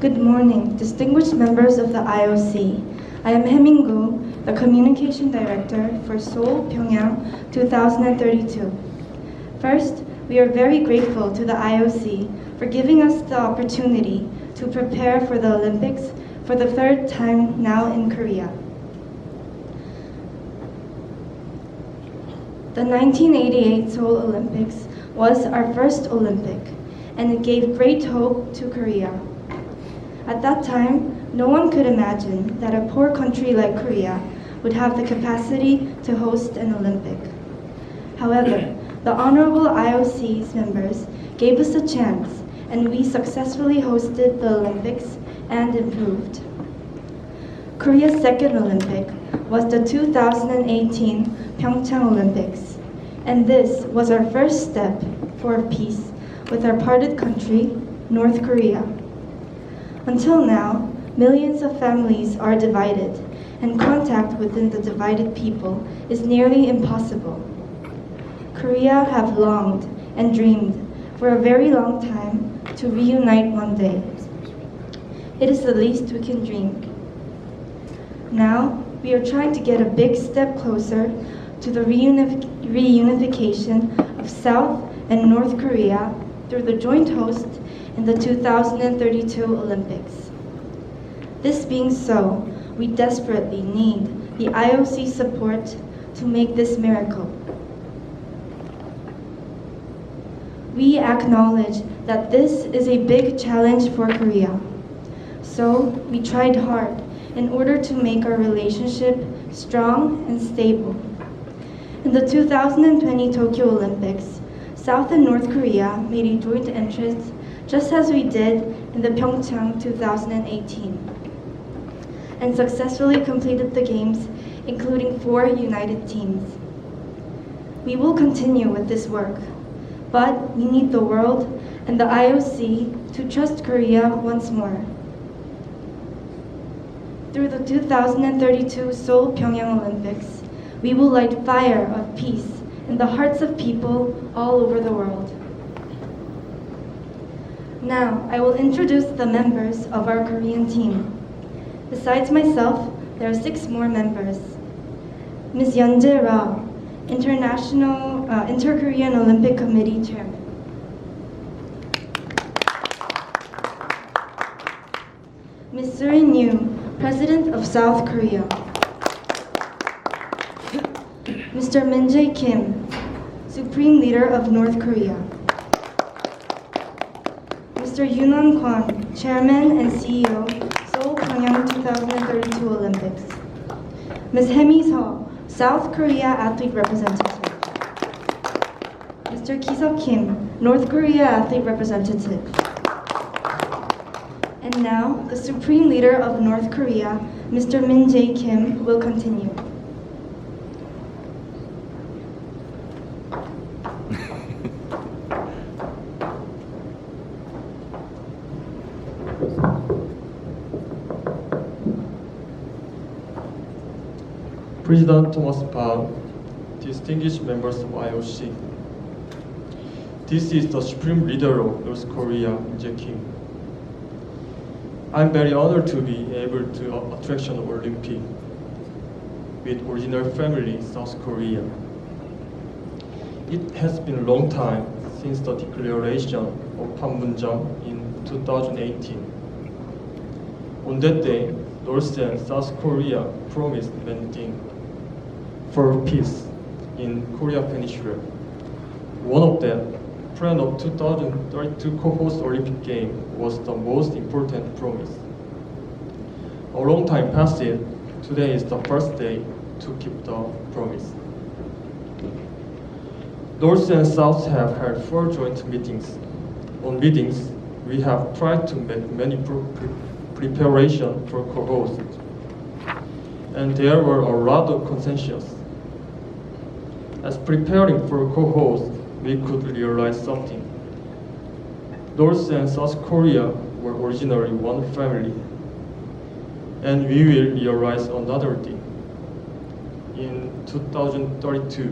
Good morning, distinguished members of the IOC. I am Heming-gu, the Communication Director for Seoul, Pyongyang 2032. First, we are very grateful to the IOC for giving us the opportunity to prepare for the Olympics for the third time now in Korea. The 1988 Seoul Olympics was our first Olympic, and it gave great hope to Korea. At that time, no one could imagine that a poor country like Korea would have the capacity to host an Olympic. However, the Honorable IOC's members gave us a chance, and we successfully hosted the Olympics and improved. Korea's second Olympic was the 2018 Pyeongchang Olympics, and this was our first step for peace with our parted country, North Korea. Until now, millions of families are divided, and contact within the divided people is nearly impossible. Korea have longed and dreamed for a very long time to reunite one day. It is the least we can dream. Now, we are trying to get a big step closer to the reunification of South and North Korea through the joint host in the 2032 Olympics. This being so, we desperately need the IOC support to make this miracle. We acknowledge that this is a big challenge for Korea. So we tried hard in order to make our relationship strong and stable. In the 2020 Tokyo Olympics, South and North Korea made a joint entrance just as we did in the Pyeongchang 2018, and successfully completed the games, including 4 united teams. We will continue with this work, but we need the world and the IOC to trust Korea once more. Through the 2032 Seoul Pyongyang Olympics, we will light fire of peace in the hearts of people all over the world. Now, I will introduce the members of our Korean team. Besides myself, there are 6 more members. Ms. Yeonjae Ra, Inter-Korean Olympic Committee Chairman. Ms. Surin Yu, President of South Korea. Mr. Min-jae Kim, Supreme Leader of North Korea. Mr. Yoon-won Kwon, Chairman and CEO, Seoul Pyongyang 2032 Olympics. Ms. Hemi Seo, South Korea Athlete Representative. Mr. Ki-seok Kim, North Korea Athlete Representative. And now, the Supreme Leader of North Korea, Mr. Min-jae Kim, will continue. President Thomas Park, distinguished members of IOC. This is the Supreme Leader of North Korea, Min-jae Kim. I'm very honored to be able to attraction Olympic with original family South Korea. It has been a long time since the declaration of Panmunjom in 2018. On that day, North and South Korea promised many things for peace in Korea Peninsula. One of them, plan of 2032 co-host Olympic Game, was the most important promise. A long time passed. Today is the first day to keep the promise. North and South have had 4 joint meetings. On meetings, we have tried to make many preparation for co-host, and there were a lot of consensus. As preparing for co-host, we could realize something. North and South Korea were originally one family, and we will realize another thing. In 2032,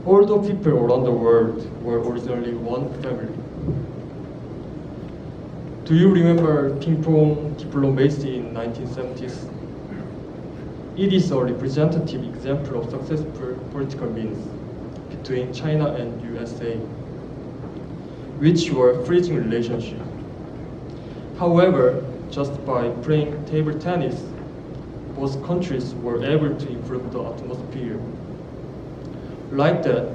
all the people around the world were originally one family. Do you remember ping-pong diplomacy in 1970s? It is a representative example of successful political means between China and USA, which were freezing relationship. However, just by playing table tennis, both countries were able to improve the atmosphere. Like that,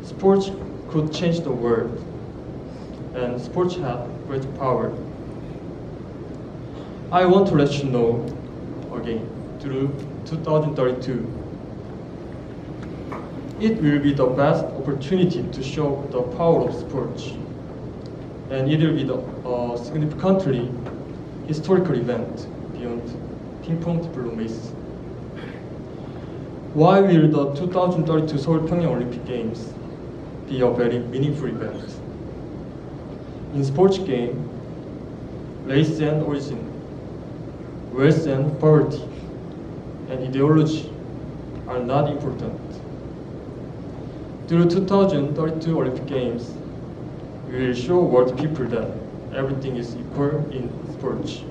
sports could change the world, and sports had great power. I want to let you know again, through 2032, it will be the best opportunity to show the power of sports, and it will be a significantly historical event beyond ping-pong diplomacy. Why will the 2032 Seoul Pyongyang Olympic Games be a very meaningful event? In sports game, race and origin, wealth and poverty, and ideology are not important. Through 2032 Olympic Games, we will show world people that everything is equal in sports.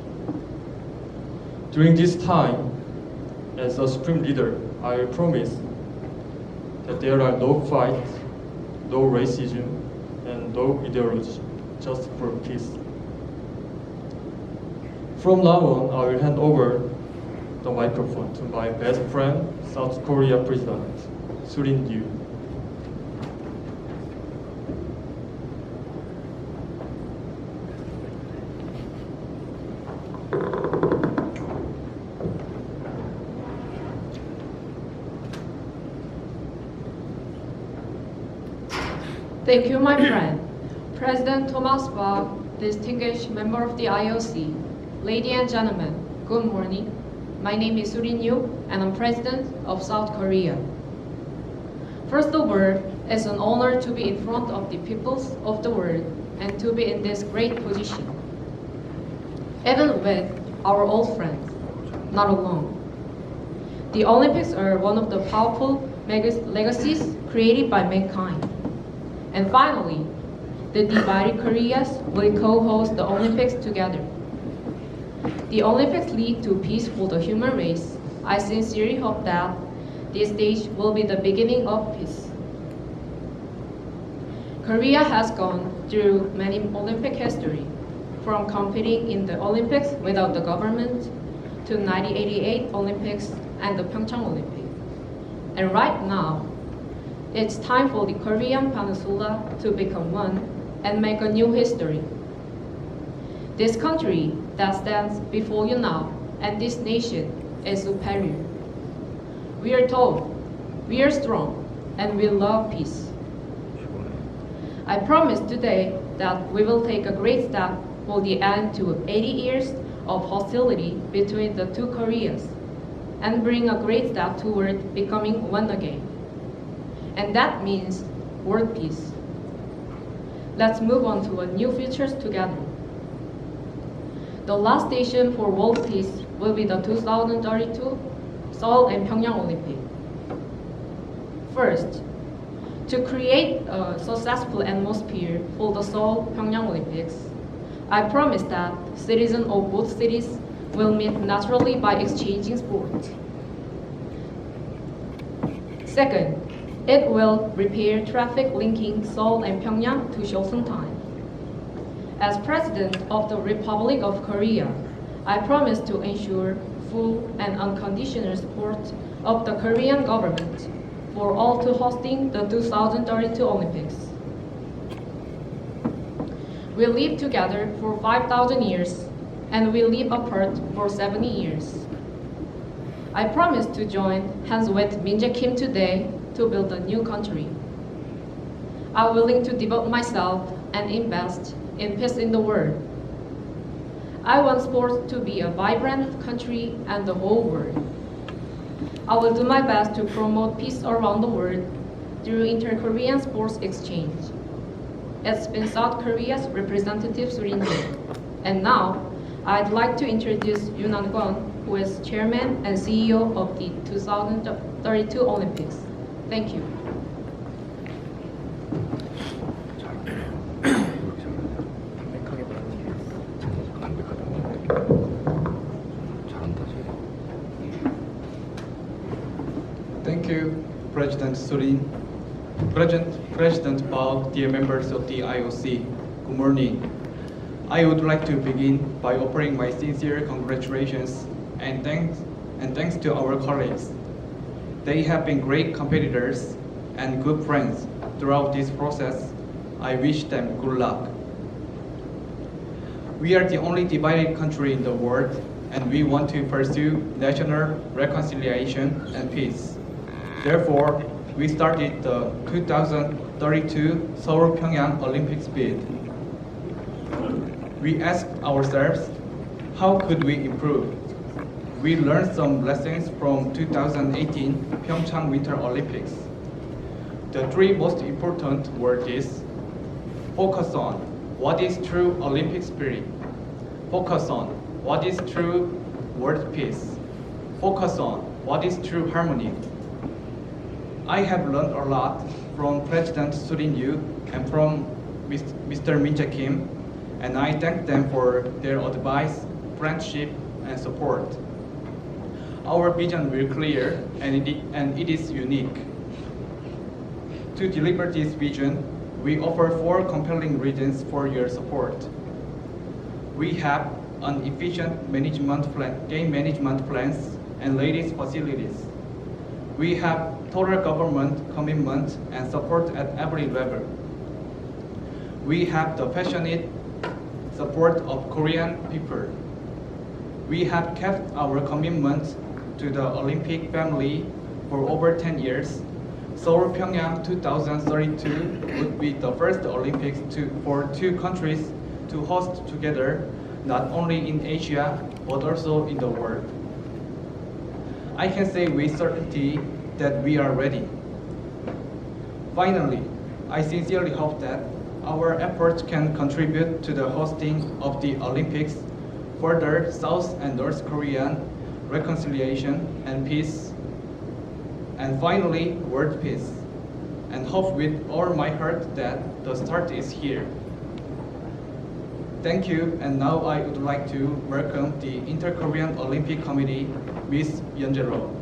During this time, as a supreme leader, I will promise that there are no fights, no racism, and no ideology, just for peace. From now on, I will hand over the microphone to my best friend, South Korea President, Surin Ryu. Thank you, my friend. President Thomas Bach, distinguished member of the IOC, ladies and gentlemen, good morning. My name is Surin Ryu, and I'm President of South Korea. First of all, it's an honor to be in front of the peoples of the world and to be in this great position. Even with our old friends, not alone. The Olympics are one of the powerful legacies created by mankind. And finally, the divided Koreas will co-host the Olympics together. The Olympics lead to peace for the human race. I sincerely hope that this stage will be the beginning of peace. Korea has gone through many Olympic history, from competing in the Olympics without the government to 1988 Olympics and the Pyeongchang Olympics. And right now, it's time for the Korean Peninsula to become one and make a new history. This country that stands before you now and this nation is superior. We are tall, we are strong, and we love peace. I promise today that we will take a great step for the end to 80 years of hostility between the two Koreas and bring a great step toward becoming one again. And that means world peace. Let's move on to a new futures together. The last station for world peace will be the 2032 Seoul and Pyongyang Olympic. First, to create a successful atmosphere for the Seoul Pyongyang Olympics, I promise that citizens of both cities will meet naturally by exchanging sports. Second, it will repair traffic linking Seoul and Pyongyang to Chosun-time. As President of the Republic of Korea, I promise to ensure full and unconditional support of the Korean government for all to hosting the 2032 Olympics. We lived together for 5,000 years and we live apart for 70 years. I promise to join hands with Min Jae-kim today to build a new country. I'm willing to devote myself and invest in peace in the world. I want sports to be a vibrant country and the whole world. I will do my best to promote peace around the world through inter-Korean sports exchange. It's been South Korea's representative Surin Ryu. And now, I'd like to introduce Yoon An-kwon, who is Chairman and CEO of the 2032 Olympics. Thank you. President Surin, President Bao, dear members of the IOC, good morning. I would like to begin by offering my sincere congratulations and thanks to our colleagues. They have been great competitors and good friends throughout this process. I wish them good luck. We are the only divided country in the world, and we want to pursue national reconciliation and peace. Therefore, we started the 2032 Seoul Pyongyang Olympics bid. We asked ourselves, how could we improve? We learned some lessons from 2018 Pyeongchang Winter Olympics. The three most important were this: focus on what is true Olympic spirit, focus on what is true world peace, focus on what is true harmony. I have learned a lot from President Surin Yu and from Mr. Min Jae Kim, and I thank them for their advice, friendship, and support. Our vision will clear and it is unique. To deliver this vision, we offer 4 compelling reasons for your support. We have an efficient game management plans and latest facilities. We have total government commitment and support at every level. We have the passionate support of Korean people. We have kept our commitment to the Olympic family for over 10 years. Seoul Pyongyang 2032 would be the first Olympics for 2 countries to host together, not only in Asia, but also in the world. I can say with certainty that we are ready. Finally, I sincerely hope that our efforts can contribute to the hosting of the Olympics, further South and North Korean reconciliation and peace, and finally, world peace, and hope with all my heart that the start is here. Thank you, and now I would like to welcome the Inter-Korean Olympic Committee, Ms. Yeonjero.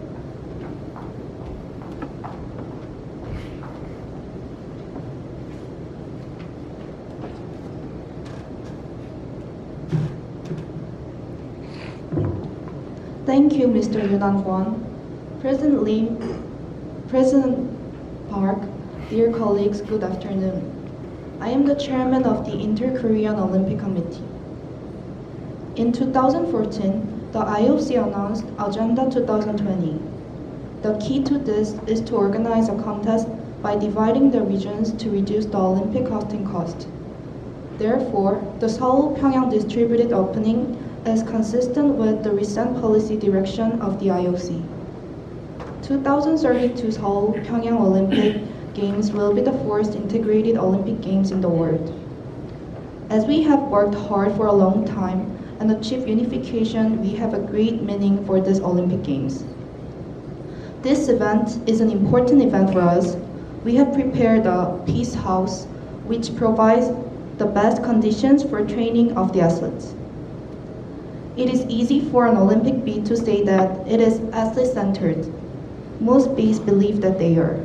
Thank you, Mr. Yoon Kwon. President Lee, President Park, dear colleagues, good afternoon. I am the chairman of the Inter-Korean Olympic Committee. In 2014, the IOC announced Agenda 2020. The key to this is to organize a contest by dividing the regions to reduce the Olympic hosting cost. Therefore, the Seoul-Pyongyang distributed opening is consistent with the recent policy direction of the IOC. 2032 Seoul-Pyongyang Olympic Games will be the first integrated Olympic Games in the world. As we have worked hard for a long time and achieved unification, we have a great meaning for this Olympic Games. This event is an important event for us. We have prepared a Peace House, which provides the best conditions for training of the athletes. It is easy for an Olympic bid to say that it is athlete-centered. Most bids believe that they are.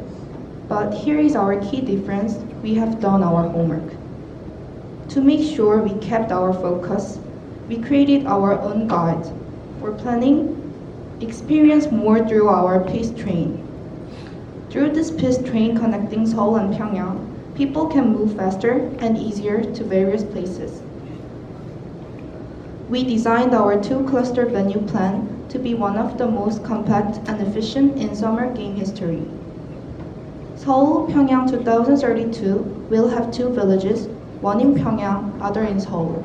But here is our key difference: we have done our homework. To make sure we kept our focus, we created our own guide. For planning, experience more through our peace train. Through this peace train connecting Seoul and Pyongyang, people can move faster and easier to various places. We designed our 2-cluster venue plan to be one of the most compact and efficient in summer game history. Seoul Pyongyang 2032 will have 2 villages, one in Pyongyang, other in Seoul,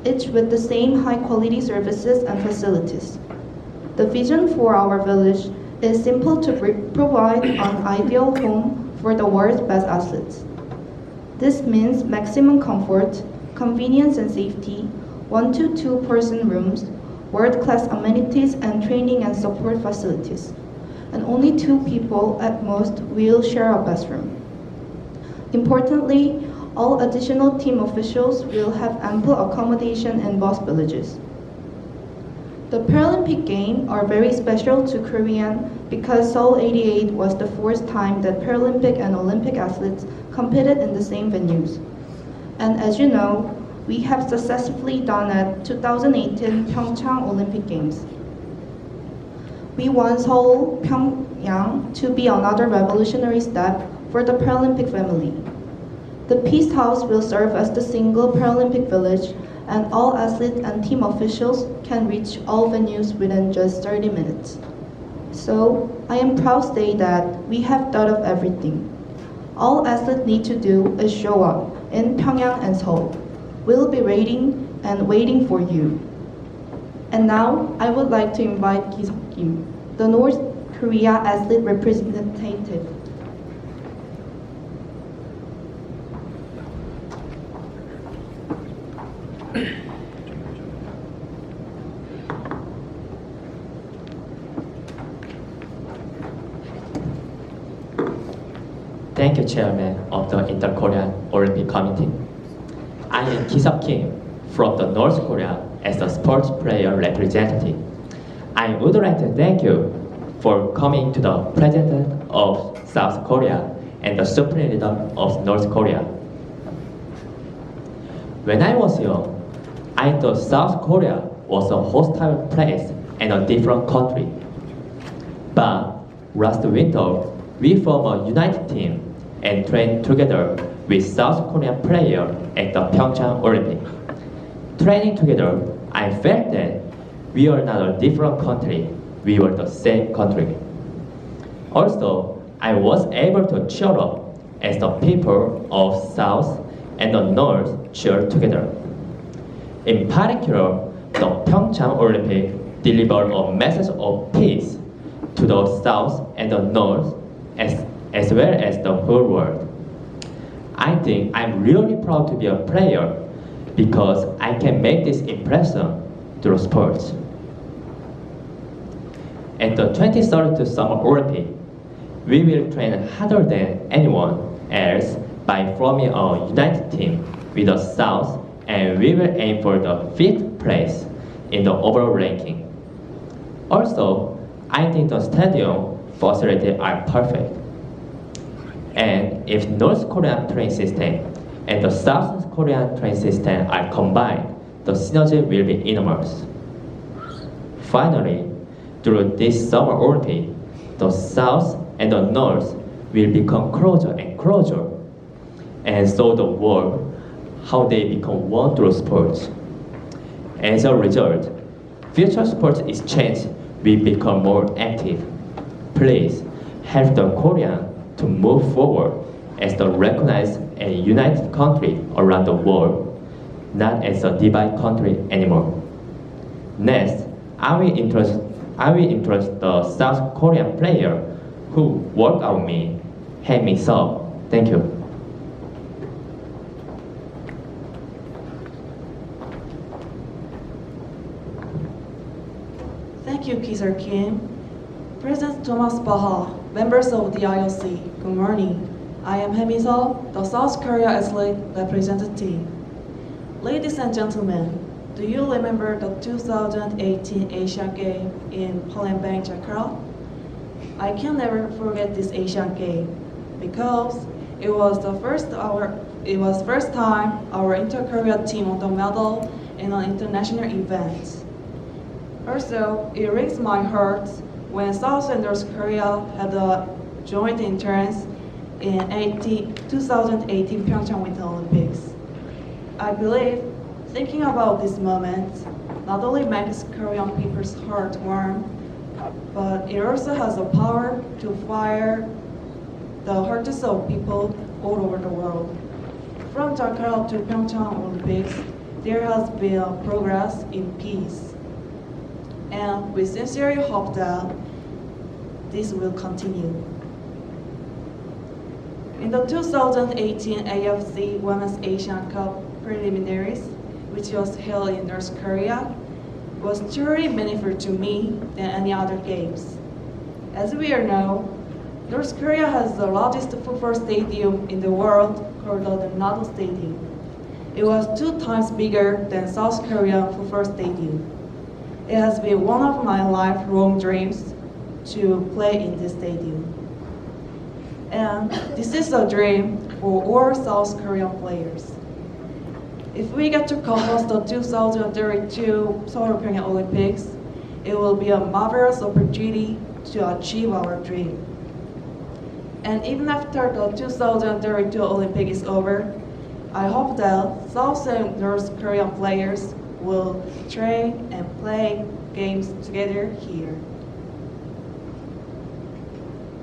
each with the same high-quality services and facilities. The vision for our village is simple: to provide an ideal home for the world's best athletes. This means maximum comfort, convenience and safety, 1 to 2 person rooms, world-class amenities and training and support facilities, and only 2 people at most will share a bathroom. Importantly, all additional team officials will have ample accommodation in both villages. The Paralympic Games are very special to Korean because Seoul 88 was the first time that Paralympic and Olympic athletes competed in the same venues. And as you know, we have successfully done at 2018 Pyeongchang Olympic Games. We want Seoul, Pyongyang to be another revolutionary step for the Paralympic family. The Peace House will serve as the single Paralympic village, and all athletes and team officials can reach all venues within just 30 minutes. So, I am proud to say that we have thought of everything. All athletes need to do is show up in Pyongyang and Seoul. We'll be waiting for you. And now, I would like to invite Ki-seok Kim, the North Korea athlete representative. Thank you, Chairman of the Inter-Korean Olympic Committee. I am Ki-seok Kim from the North Korea as a sports player representative. I would like to thank you for coming to the President of South Korea and the Supreme Leader of North Korea. When I was young, I thought South Korea was a hostile place and a different country. But last winter, we formed a united team and trained together with South Korean players at the Pyeongchang Olympic. Training together, I felt that we are not a different country, we were the same country. Also, I was able to cheer up as the people of South and the North cheered together. In particular, the Pyeongchang Olympic delivered a message of peace to the South and the North as well as the whole world. I think I'm really proud to be a player because I can make this impression through sports. At the 2032 Summer Olympic, we will train harder than anyone else by forming a united team with the South, and we will aim for the 5th place in the overall ranking. Also, I think the stadium facilities are perfect. And if North Korean train system and the South Korean train system are combined, the synergy will be enormous. Finally, through this Summer Olympic, the South and the North will become closer and closer, and show the world how they become one through sports. As a result, future sports exchange will become more active. Please help the Korean to move forward as the recognized and united country around the world, not as a divided country anymore. Next, I will introduce the South Korean player who worked out me, Hae-mi-seok. Thank you. Thank you, Ki-seok Kim. President Thomas Baha, members of the IOC, good morning. I am Hae-mi-seok, the South Korea athlete representative. Ladies and gentlemen, do you remember the 2018 Asian Games in Palembang, Jakarta? I can never forget this Asian Game because it was first time our inter-Korea team won the medal in an international event. Also, it rings my heart when South and North Korea had a joint entrance in 2018 Pyeongchang Winter Olympics. I believe thinking about this moment not only makes Korean people's heart warm, but it also has the power to fire the hearts of people all over the world. From Jakarta to Pyeongchang Olympics, there has been progress in peace. And we sincerely hope that this will continue. In the 2018 AFC Women's Asian Cup preliminaries, which was held in North Korea, was truly meaningful to me than any other games. As we all know, North Korea has the largest football stadium in the world called the NATO Stadium. It was 2 times bigger than South Korean football stadium. It has been one of my lifelong dreams to play in this stadium. And this is a dream for all South Korean players. If we get to co-host the 2032 Seoul European Olympics, it will be a marvelous opportunity to achieve our dream. And even after the 2032 Olympics is over, I hope that South and North Korean players will train and play games together here.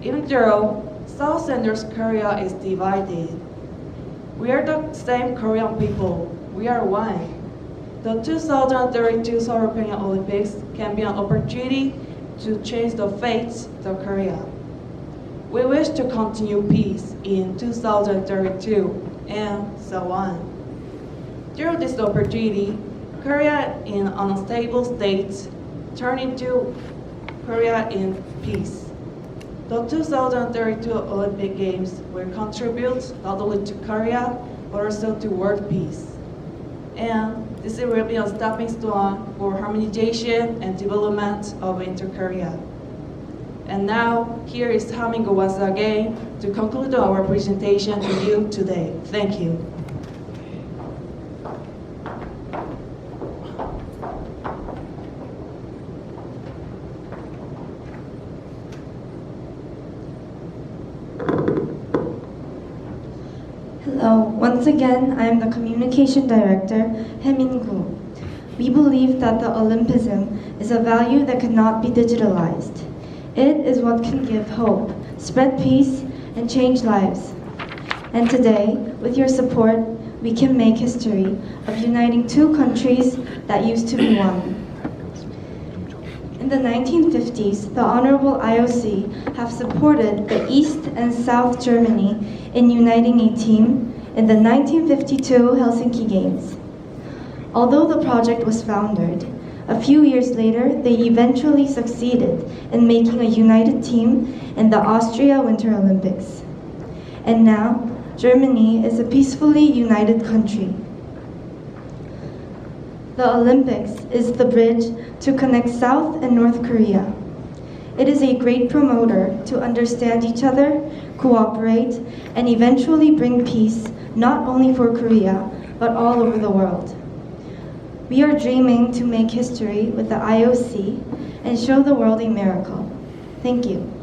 Even though South and North Korea is divided, we are the same Korean people. We are one. The 2032 Seoul European Olympics can be an opportunity to change the fate of Korea. We wish to continue peace in 2032 and so on. Through this opportunity, Korea in unstable state turn into Korea in peace. The 2032 Olympic Games will contribute not only to Korea, but also to world peace. And this will be a stepping stone for harmonization and development of inter-Korea. And now, here is Hamingo once again to conclude our presentation to you today. Thank you. Hello, once again, I am the Communication Director, Hae-min-gu. We believe that the Olympism is a value that cannot be digitalized. It is what can give hope, spread peace, and change lives. And today, with your support, we can make history of uniting two countries that used to be one. In the 1950s, the Honorable IOC have supported the East and South Germany in uniting a team in the 1952 Helsinki Games. Although the project was foundered, a few years later, they eventually succeeded in making a united team in the Austria Winter Olympics. And now, Germany is a peacefully united country. The Olympics is the bridge to connect South and North Korea. It is a great promoter to understand each other, cooperate, and eventually bring peace not only for Korea, but all over the world. We are dreaming to make history with the IOC and show the world a miracle. Thank you.